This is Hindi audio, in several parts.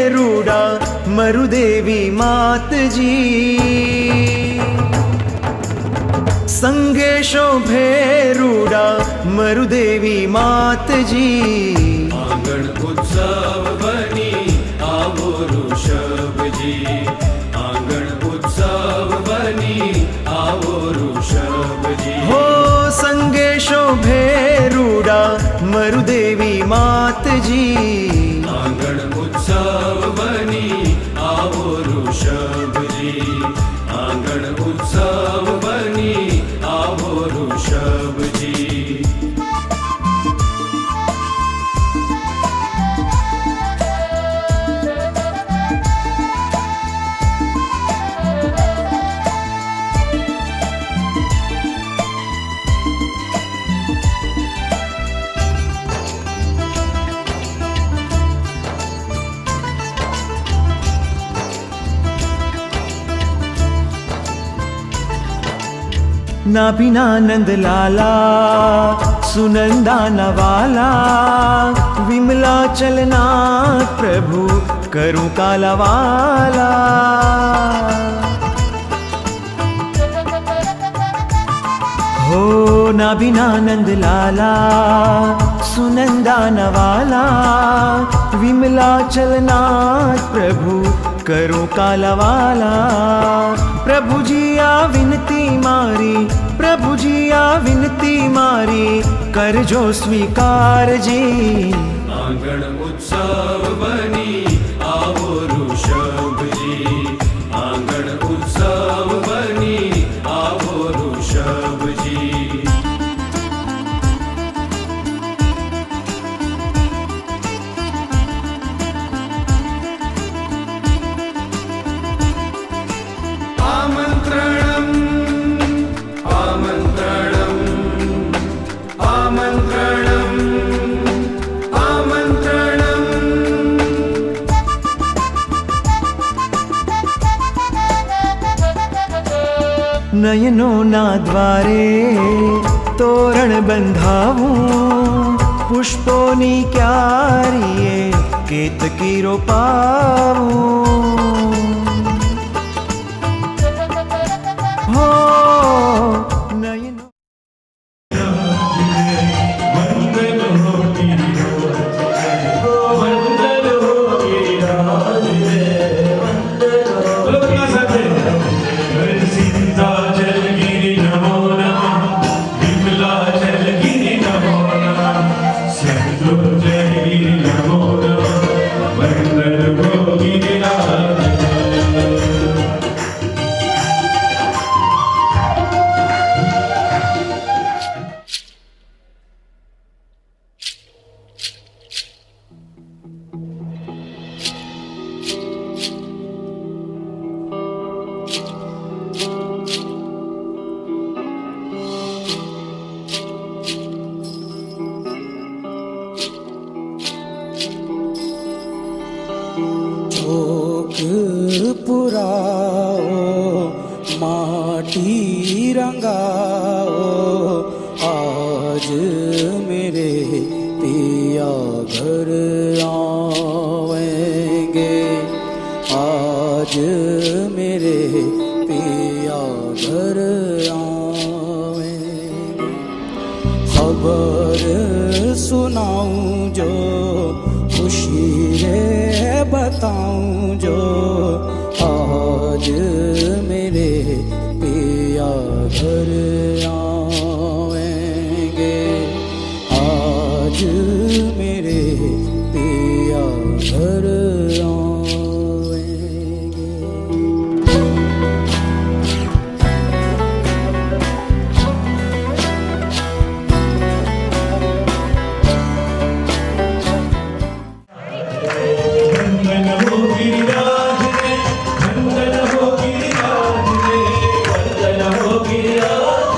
भेरूडा मरुदेवी मात जी संगे शोभे रूडा मरुदेवी मात जी आंगण उत्सव बनी आवो ऋषभ जी आंगण उत्सव बनी आवो ऋषभ जी हो संगे शोभे रूडा मरुदेवी मात जी आंगण उत्सव बनी आवो ऋषभ जी आंगण उत्सव बनी आवो ऋषभ जी नाभिना नंद लाला सुनंदा नवाला विमला चलना प्रभु करूं कालावाला हो नाभिना नंद लाला सुनंदा नवाला विमला चलना प्रभु करूं कालावाला प्रभु जी आ विनती मारी प्रभु जी आ विनती मारी कर जो स्वीकार जी आंगण उत्सव बनी आवो ऋषभ जी आंगण उत्सव बनी आवो ऋषभ जी नयनो ना द्वारे तोरण बंधावूं पुष्पोनी क्यारीए केतकी रोपावूं हो नयनो पुराओ माटी रंगाओ आज मेरे पिया घर आवेंगे आज मेरे पिया घर आवेंगे खबर सुनाऊं जो खुशी रे बताऊं जो आज मेरे पिया घर आवेंगे आज मेरे पिया घर आवेंगे। वंदन हो गिरिराज रे वंदन हो गिरिराज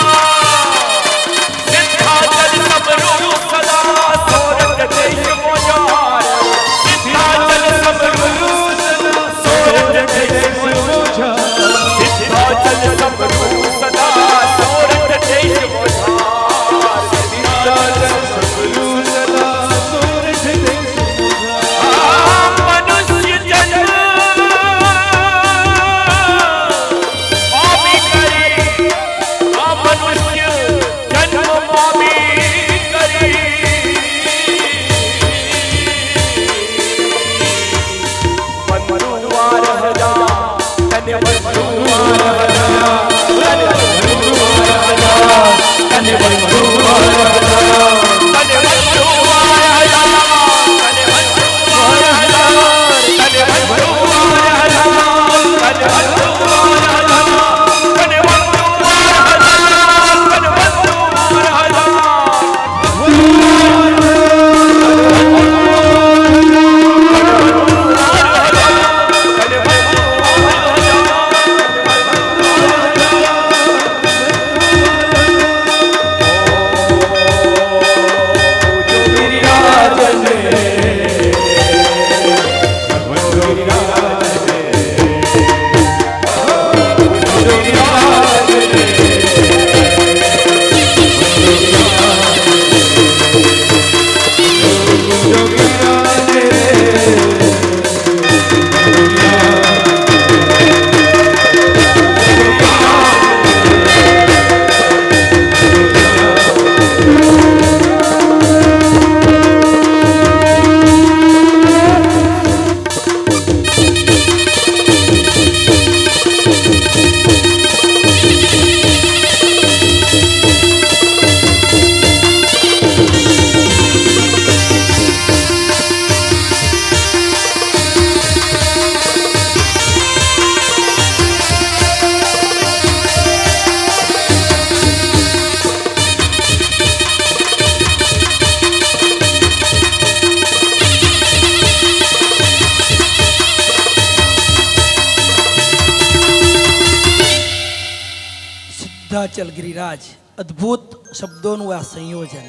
વિંધ્યાચલ ગિરિરાજ. અદ્ભુત શબ્દોનું આ સંયોજન.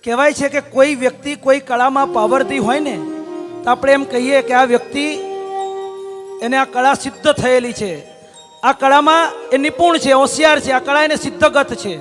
કહેવાય છે કે કોઈ વ્યક્તિ કોઈ કળામાં પાવરથી હોય ને તો આપણે એમ કહીએ કે આ વ્યક્તિ એને આ કળા સિદ્ધ થયેલી છે, આ કળામાં એ નિપુણ છે, હોશિયાર છે, આ કળા એને સિદ્ધગત છે.